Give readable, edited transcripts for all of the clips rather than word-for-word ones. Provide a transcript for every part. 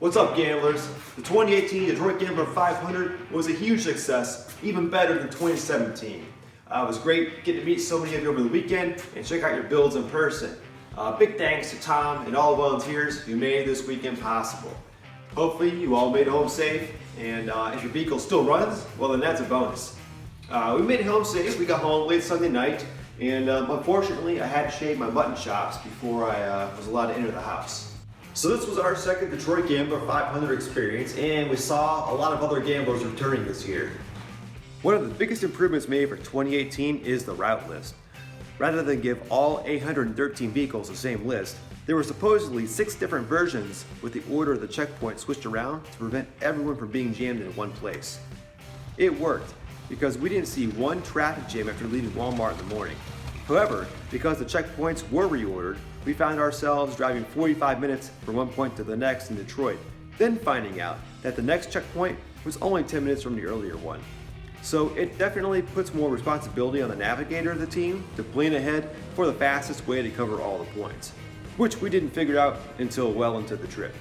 What's up, gamblers? The 2018 Detroit Gambler 500 was a huge success, even better than 2017. It was great getting to meet so many of you over the weekend and check out your builds in person. Big thanks to Tom and all the volunteers who made this weekend possible. Hopefully you all made it home safe, and if your vehicle still runs, well then that's a bonus. We made it home safe. We got home late Sunday night, and unfortunately I had to shave my mutton chops before I was allowed to enter the house. So this was our second Detroit Gambler 500 experience, and we saw a lot of other gamblers returning this year. One of the biggest improvements made for 2018 is the route list. Rather than give all 813 vehicles the same list, there were supposedly 6 different versions with the order of the checkpoint switched around to prevent everyone from being jammed in one place. It worked, because we didn't see one traffic jam after leaving Walmart in the morning. However, because the checkpoints were reordered, we found ourselves driving 45 minutes from one point to the next in Detroit, then finding out that the next checkpoint was only 10 minutes from the earlier one. So it definitely puts more responsibility on the navigator of the team to plan ahead for the fastest way to cover all the points, which we didn't figure out until well into the trip.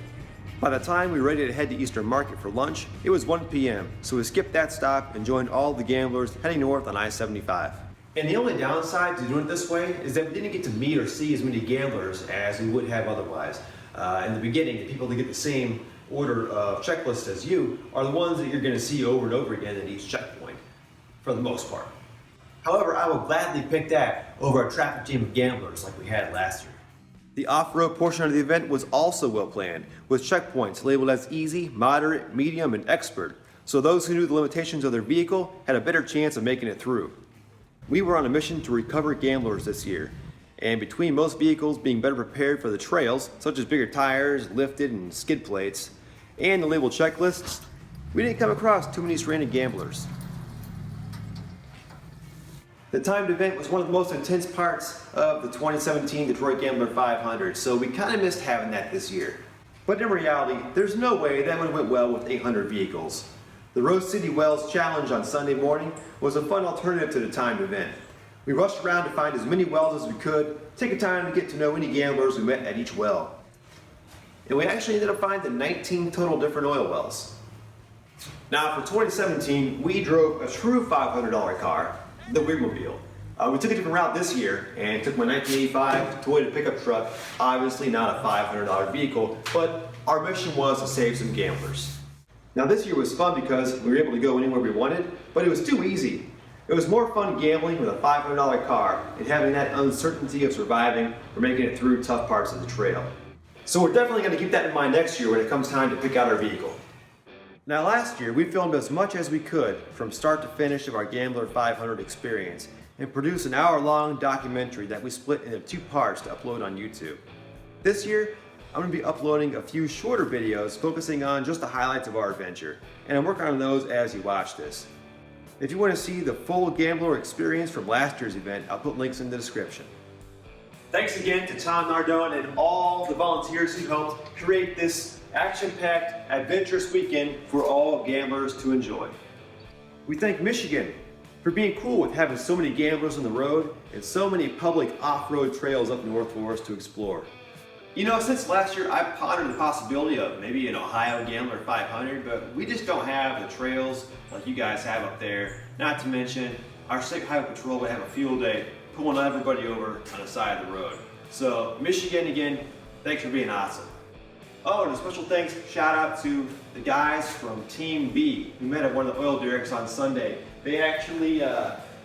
By the time we were ready to head to Eastern Market for lunch, it was 1 p.m., so we skipped that stop and joined all the gamblers heading north on I-75. And the only downside to doing it this way is that we didn't get to meet or see as many gamblers as we would have otherwise. In the beginning, the people that get the same order of checklist as you are the ones that you're going to see over and over again at each checkpoint, for the most part. However, I will gladly pick that over a traffic jam of gamblers like we had last year. The off-road portion of the event was also well planned, with checkpoints labeled as easy, moderate, medium, and expert, so those who knew the limitations of their vehicle had a better chance of making it through. We were on a mission to recover gamblers this year, and between most vehicles being better prepared for the trails, such as bigger tires, lifted and skid plates, and the labeled checklists, we didn't come across too many stranded gamblers. The timed event was one of the most intense parts of the 2017 Detroit Gambler 500, so we kind of missed having that this year. But in reality, there's no way that would have went well with 800 vehicles. The Rose City Wells Challenge on Sunday morning was a fun alternative to the timed event. We rushed around to find as many wells as we could, taking time to get to know any gamblers we met at each well. And we actually ended up finding 19 total different oil wells. Now for 2017, we drove a true $500 car, the Wigmobile. We took a different route this year and took my 1985 Toyota pickup truck, obviously not a $500 vehicle, but our mission was to save some gamblers. Now this year was fun because we were able to go anywhere we wanted, but it was too easy. It was more fun gambling with a $500 car and having that uncertainty of surviving or making it through tough parts of the trail. So we're definitely going to keep that in mind next year when it comes time to pick out our vehicle. Now last year we filmed as much as we could from start to finish of our Gambler 500 experience and produced an hour-long documentary that we split into 2 parts to upload on YouTube. This year, I'm going to be uploading a few shorter videos focusing on just the highlights of our adventure, and I'm working on those as you watch this. If you want to see the full Gambler experience from last year's event, I'll put links in the description. Thanks again to Tom Nardone and all the volunteers who helped create this action-packed, adventurous weekend for all gamblers to enjoy. We thank Michigan for being cool with having so many gamblers on the road and so many public off-road trails up north for us to explore. You know, since last year, I've pondered the possibility of maybe an Ohio Gambler 500, but we just don't have the trails like you guys have up there. Not to mention, our state highway patrol would have a field day pulling everybody over on the side of the road. So, Michigan, again, thanks for being awesome. Oh, and a special thanks, shout out to the guys from Team B who met at one of the oil derricks on Sunday. They actually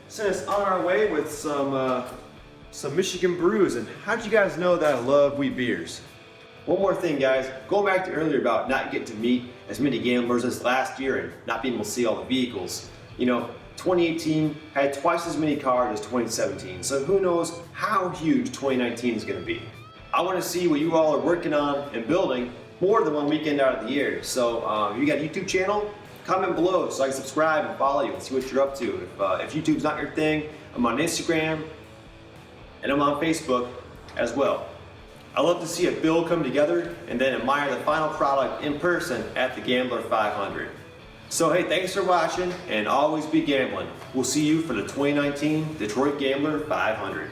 sent us on our way with some Michigan brews, and how'd you guys know that I love wheat beers? One more thing, guys, going back to earlier about not getting to meet as many gamblers as last year and not being able to see all the vehicles. You know, 2018 had twice as many cars as 2017, so who knows how huge 2019 is going to be. I want to see what you all are working on and building more than one weekend out of the year. So if you got a YouTube channel, comment below so I can subscribe and follow you and see what you're up to. If YouTube's not your thing, I'm on Instagram, and I'm on Facebook as well. I love to see a build come together and then admire the final product in person at the Gambler 500. So hey, thanks for watching and always be gambling. We'll see you for the 2019 Detroit Gambler 500.